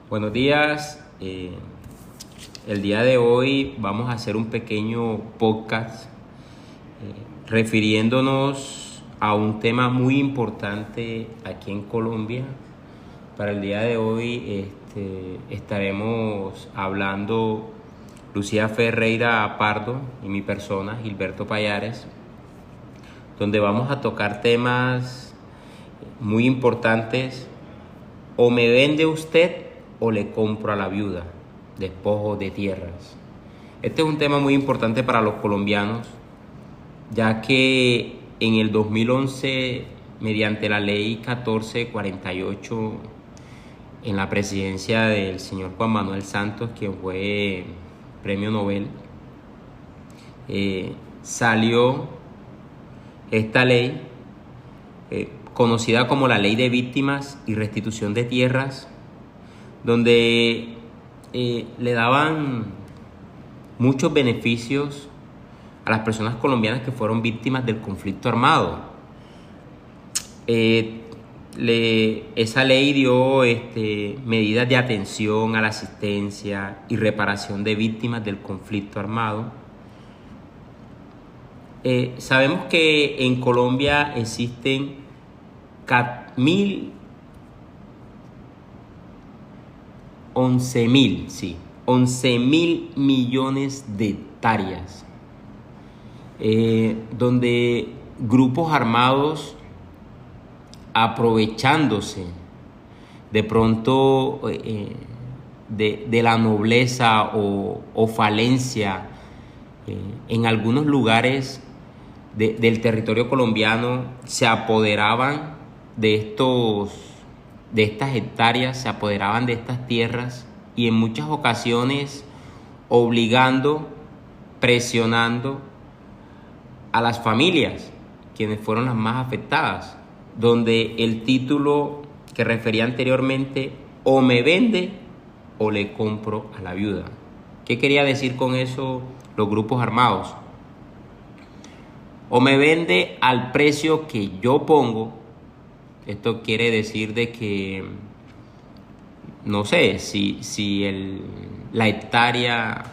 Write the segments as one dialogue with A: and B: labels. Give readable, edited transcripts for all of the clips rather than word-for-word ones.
A: Buenos días. El día de hoy vamos a hacer un pequeño podcast refiriéndonos a un tema muy importante aquí en Colombia. Para el día de hoy estaremos hablando Lucía Ferreira Pardo y mi persona, Gilberto Payares, donde vamos a tocar temas muy importantes. O me vende usted o le compro a la viuda, despojo de tierras. Este es un tema muy importante para los colombianos, ya que en el 2011, mediante la ley 1448, en la presidencia del señor Juan Manuel Santos, quien fue premio Nobel, salió esta ley conocida como la Ley de Víctimas y Restitución de Tierras, donde le daban muchos beneficios a las personas colombianas que fueron víctimas del conflicto armado. Esa ley dio medidas de atención a la asistencia y reparación de víctimas del conflicto armado. Sabemos que en Colombia existen 11 mil millones de hectáreas, donde grupos armados, aprovechándose de pronto de la nobleza o falencia en algunos lugares del territorio colombiano, se apoderaban de estas hectáreas, se apoderaban de estas tierras y en muchas ocasiones obligando, presionando a las familias, quienes fueron las más afectadas, donde el título que refería anteriormente, o me vende o le compro a la viuda. ¿Qué quería decir con eso los grupos armados? O me vende al precio que yo pongo. Esto quiere decir de que, no sé, si la hectárea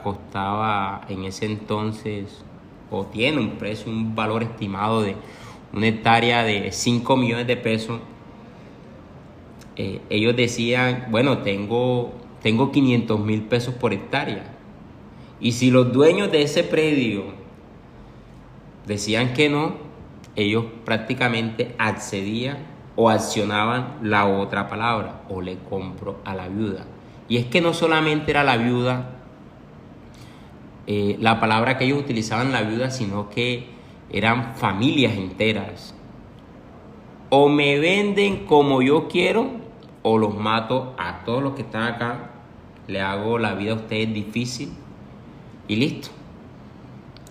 A: costaba en ese entonces, o tiene un precio, un valor estimado de una hectárea de 5 millones de pesos, ellos decían, bueno, tengo 500,000 pesos por hectárea. Y si los dueños de ese predio decían que no, ellos prácticamente accedían o accionaban la otra palabra, o le compro a la viuda. Y es que no solamente era la viuda, la palabra que ellos utilizaban, la viuda, sino que eran familias enteras. O me venden como yo quiero, o los mato a todos los que están acá, le hago la vida a ustedes difícil y listo.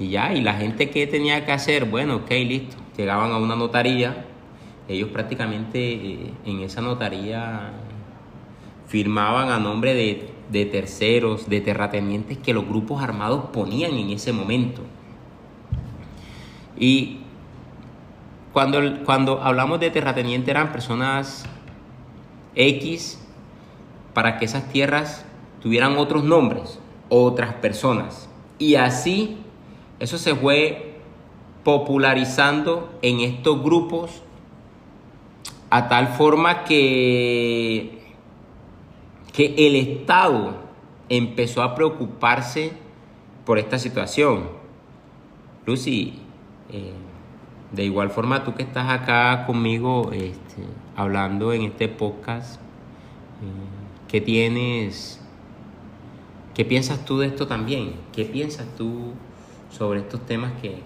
A: Y ya, y la gente, ¿qué tenía que hacer? Bueno, ok, listo. Llegaban a una notaría, ellos prácticamente en esa notaría firmaban a nombre de terceros, de terratenientes que los grupos armados ponían en ese momento. Y cuando hablamos de terrateniente, eran personas X, para que esas tierras tuvieran otros nombres, otras personas. Y así eso se fue popularizando en estos grupos, a tal forma que el Estado empezó a preocuparse por esta situación. Lucy, de igual forma, tú que estás acá conmigo hablando en este podcast, ¿qué piensas tú de esto también? ¿Qué piensas tú sobre estos temas que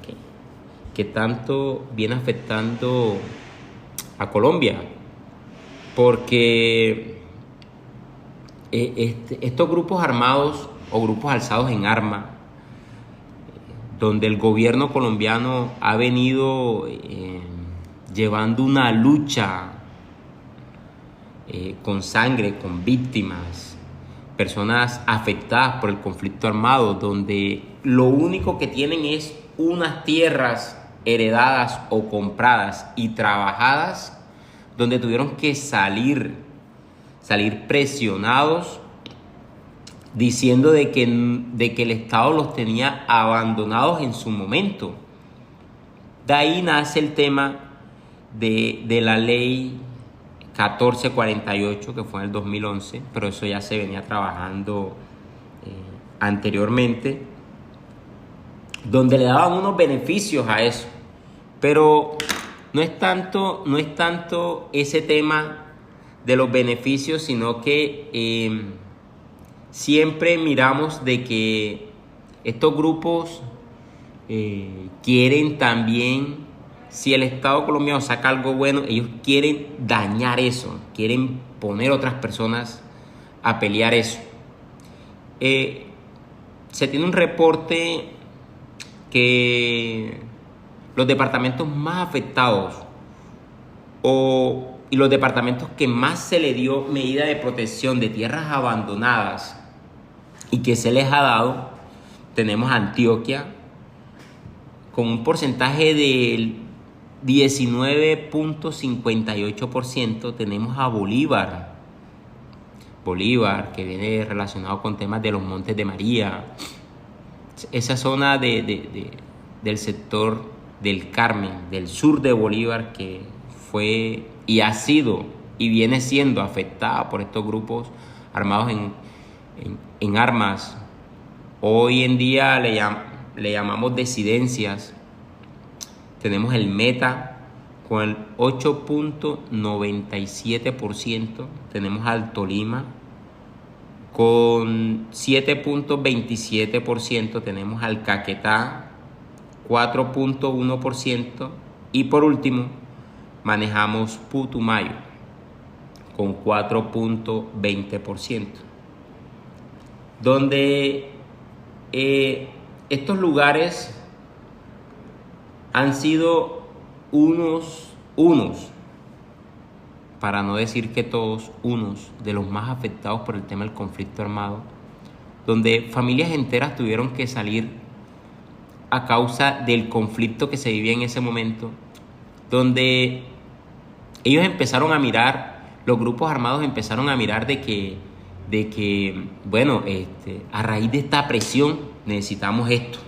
A: tanto viene afectando a Colombia? Porque estos grupos armados o grupos alzados en armas, donde el gobierno colombiano ha venido llevando una lucha con sangre, con víctimas, personas afectadas por el conflicto armado, donde lo único que tienen es unas tierras heredadas o compradas y trabajadas, donde tuvieron que salir salir presionados, diciendo de que el Estado los tenía abandonados en su momento. De ahí nace el tema de la ley 1448, que fue en el 2011, pero eso ya se venía trabajando anteriormente, donde le daban unos beneficios a eso. Pero no es tanto ese tema de los beneficios, sino que siempre miramos de que estos grupos quieren también, si el Estado colombiano saca algo bueno, ellos quieren dañar eso, quieren poner a otras personas a pelear eso. Se tiene un reporte que los departamentos más afectados y los departamentos que más se le dio medida de protección de tierras abandonadas y que se les ha dado, tenemos a Antioquia con un porcentaje del 19.58%, tenemos a Bolívar, que viene relacionado con temas de los Montes de María, esa zona del sector del Carmen, del sur de Bolívar, que fue y ha sido y viene siendo afectada por estos grupos armados en armas. Hoy en día le llamamos disidencias. Tenemos el Meta con el 8.97%, tenemos al Tolima con 7.27%, tenemos al Caquetá 4.1% y por último manejamos Putumayo con 4.20%, donde estos lugares han sido unos, para no decir que todos, unos de los más afectados por el tema del conflicto armado, donde familias enteras tuvieron que salir a causa del conflicto que se vivía en ese momento, donde ellos empezaron a mirar, los grupos armados empezaron a mirar de que bueno, a raíz de esta presión necesitamos esto.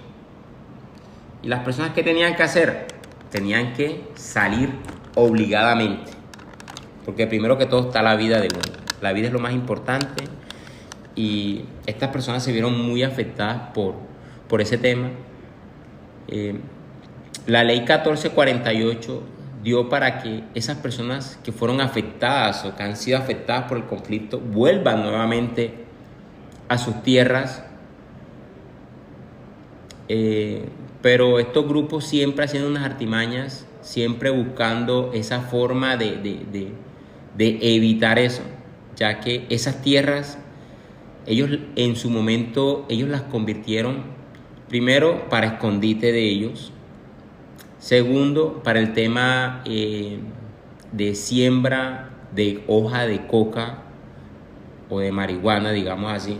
A: Y las personas que tenían que hacer, tenían que salir obligadamente, porque primero que todo está la vida de uno. La vida es lo más importante y estas personas se vieron muy afectadas por ese tema. La ley 1448 dio para que esas personas que fueron afectadas o que han sido afectadas por el conflicto vuelvan nuevamente a sus tierras. Pero estos grupos siempre haciendo unas artimañas, siempre buscando esa forma de evitar eso, ya que esas tierras, ellos en su momento, ellos las convirtieron primero para escondite de ellos, segundo para el tema de siembra de hoja de coca o de marihuana, digamos así,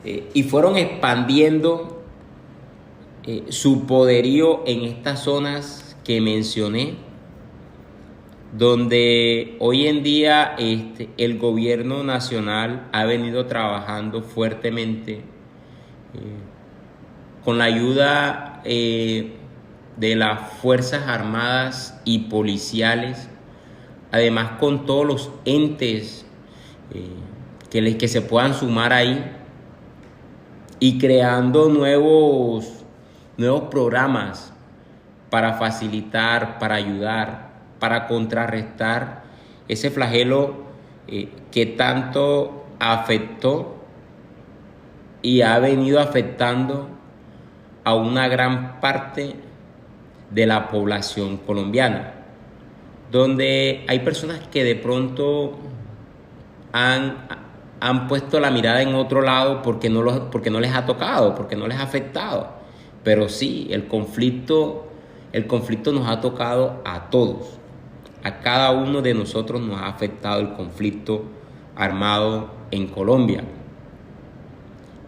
A: y fueron expandiendo su poderío en estas zonas que mencioné, donde hoy en día el gobierno nacional ha venido trabajando fuertemente con la ayuda de las Fuerzas Armadas y policiales, además con todos los entes que se puedan sumar ahí y creando nuevos programas para facilitar, para ayudar, para contrarrestar ese flagelo que tanto afectó y ha venido afectando a una gran parte de la población colombiana, donde hay personas que de pronto han puesto la mirada en otro lado porque no les ha tocado, porque no les ha afectado. Pero sí, el conflicto nos ha tocado a todos. A cada uno de nosotros nos ha afectado el conflicto armado en Colombia.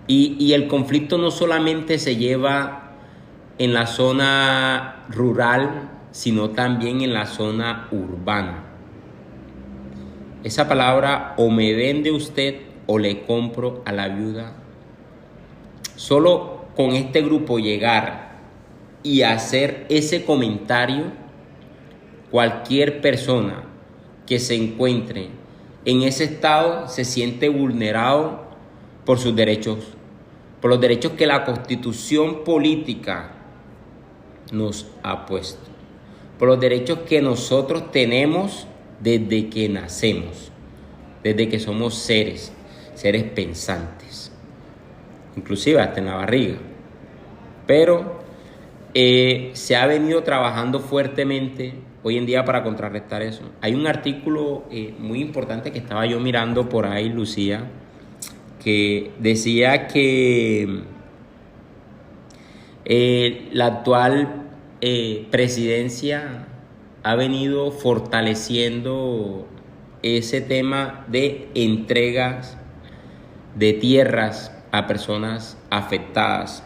A: Y el conflicto no solamente se lleva en la zona rural, sino también en la zona urbana. esa palabra o me vende usted o le compro a la viuda. Solo con este grupo llegar y hacer ese comentario, cualquier persona que se encuentre en ese estado se siente vulnerado por sus derechos, por los derechos que la Constitución política nos ha puesto, por los derechos que nosotros tenemos desde que nacemos, desde que somos seres pensantes, inclusive hasta en la barriga. Pero se ha venido trabajando fuertemente hoy en día para contrarrestar eso. Hay un artículo muy importante que estaba yo mirando por ahí, Lucía, que decía que la actual presidencia ha venido fortaleciendo ese tema de entregas de tierras a personas afectadas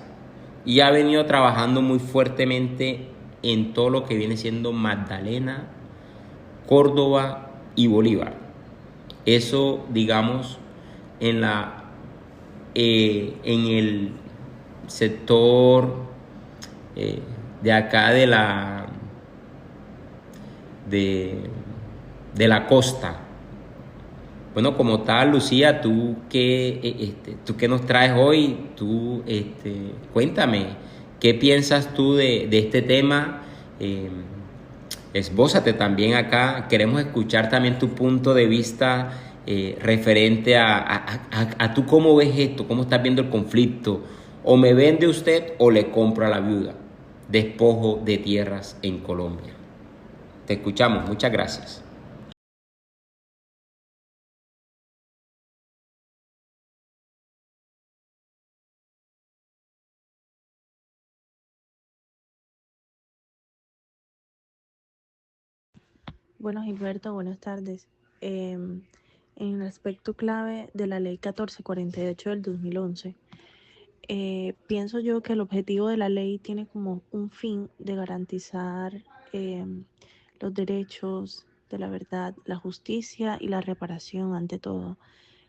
A: y ha venido trabajando muy fuertemente en todo lo que viene siendo Magdalena, Córdoba y Bolívar. Eso, digamos, en en el sector de acá de, de la costa. Bueno, como tal, Lucía, tú qué nos traes hoy, cuéntame, ¿qué piensas tú de este tema? Eh, Esbózate también acá, queremos escuchar también tu punto de vista referente a tú cómo ves esto, cómo estás viendo el conflicto, o me vende usted o le compro a la viuda, despojo de tierras en Colombia. Te escuchamos, muchas gracias.
B: Bueno, Gilberto, buenas tardes. En el aspecto clave de la Ley 1448 del 2011, pienso yo que el objetivo de la ley tiene como un fin de garantizar los derechos de la verdad, la justicia y la reparación ante todo.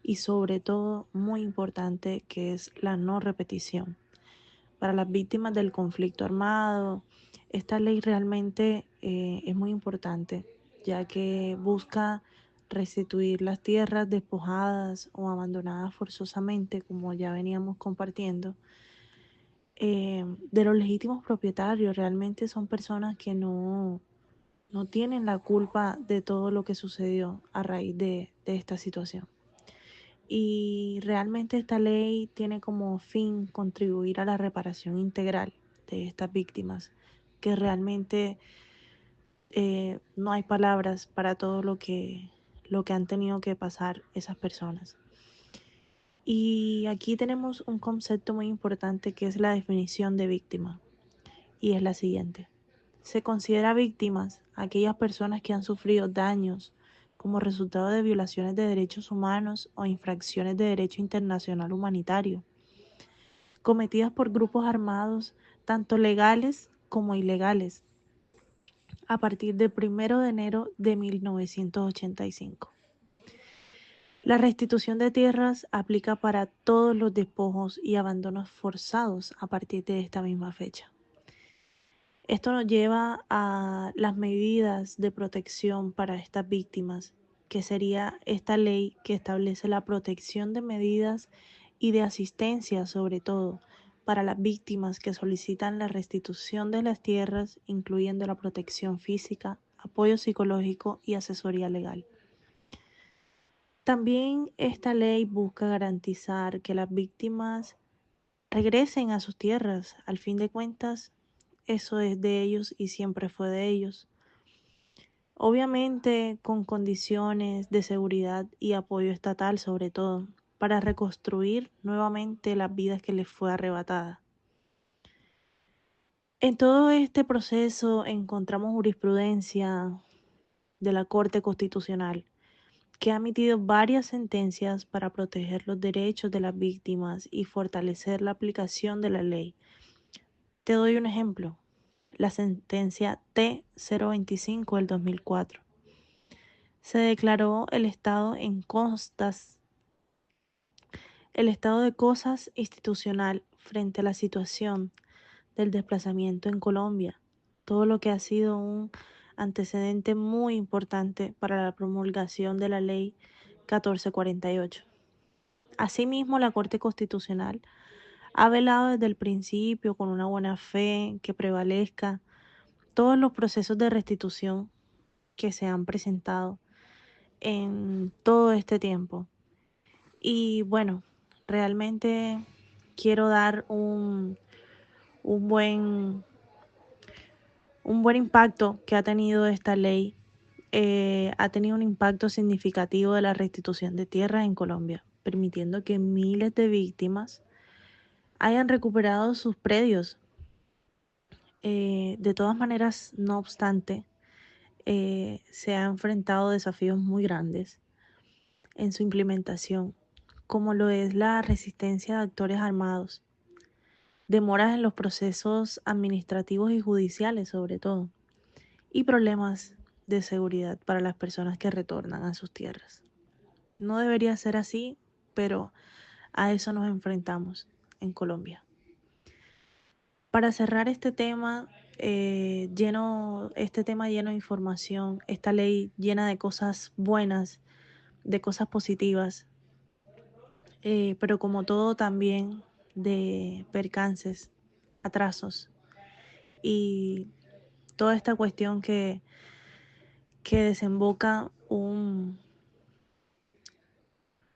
B: Y sobre todo, muy importante, que es la no repetición. Para las víctimas del conflicto armado, esta ley realmente es muy importante, ya que busca restituir las tierras despojadas o abandonadas forzosamente, como ya veníamos compartiendo, de los legítimos propietarios. Realmente son personas que no tienen la culpa de todo lo que sucedió a raíz de esta situación. Y realmente esta ley tiene como fin contribuir a la reparación integral de estas víctimas, que realmente no hay palabras para todo lo que han tenido que pasar esas personas. Y aquí tenemos un concepto muy importante que es la definición de víctima, y es la siguiente. Se considera víctimas aquellas personas que han sufrido daños como resultado de violaciones de derechos humanos o infracciones de derecho internacional humanitario, cometidas por grupos armados, tanto legales como ilegales, a partir del 1 de enero de 1985. La restitución de tierras aplica para todos los despojos y abandonos forzados a partir de esta misma fecha. Esto nos lleva a las medidas de protección para estas víctimas, que sería esta ley que establece la protección de medidas y de asistencia, sobre todo para las víctimas que solicitan la restitución de las tierras, incluyendo la protección física, apoyo psicológico y asesoría legal. También esta ley busca garantizar que las víctimas regresen a sus tierras. Al fin de cuentas, eso es de ellos y siempre fue de ellos. Obviamente con condiciones de seguridad y apoyo estatal sobre todo, para reconstruir nuevamente las vidas que les fue arrebatada. En todo este proceso encontramos jurisprudencia de la Corte Constitucional, que ha emitido varias sentencias para proteger los derechos de las víctimas y fortalecer la aplicación de la ley. Te doy un ejemplo: la sentencia T-025 del 2004. Se declaró el estado de cosas institucional frente a la situación del desplazamiento en Colombia, todo lo que ha sido un antecedente muy importante para la promulgación de la Ley 1448. Asimismo, la Corte Constitucional ha velado desde el principio con una buena fe que prevalezca todos los procesos de restitución que se han presentado en todo este tiempo. Y bueno, realmente quiero dar un buen, un buen impacto que ha tenido esta ley. Ha tenido un impacto significativo de la restitución de tierras en Colombia, permitiendo que miles de víctimas hayan recuperado sus predios. De todas maneras, no obstante, se ha enfrentado a desafíos muy grandes en su implementación, como lo es la resistencia de actores armados, demoras en los procesos administrativos y judiciales sobre todo, y problemas de seguridad para las personas que retornan a sus tierras. No debería ser así, pero a eso nos enfrentamos en Colombia. Para cerrar este tema, este tema lleno de información, esta ley llena de cosas buenas, de cosas positivas, pero como todo también de percances, atrasos y toda esta cuestión que desemboca un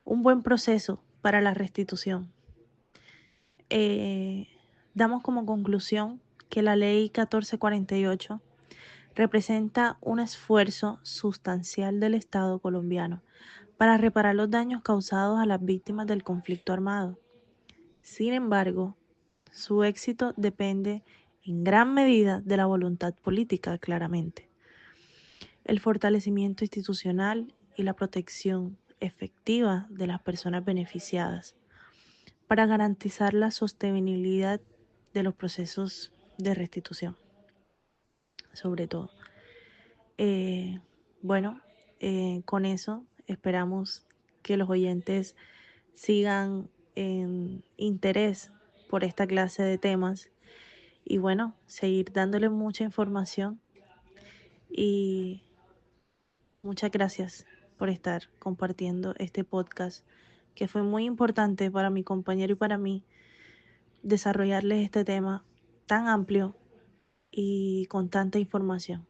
B: buen proceso para la restitución. Eh, Damos como conclusión que la ley 1448 representa un esfuerzo sustancial del Estado colombiano para reparar los daños causados a las víctimas del conflicto armado. Sin embargo, su éxito depende en gran medida de la voluntad política, claramente, el fortalecimiento institucional y la protección efectiva de las personas beneficiadas para garantizar la sostenibilidad de los procesos de restitución, sobre todo. Eh, bueno, con eso esperamos que los oyentes sigan en interés por esta clase de temas y bueno, seguir dándole mucha información y muchas gracias por estar compartiendo este podcast que fue muy importante para mi compañero y para mí desarrollarles este tema tan amplio y con tanta información.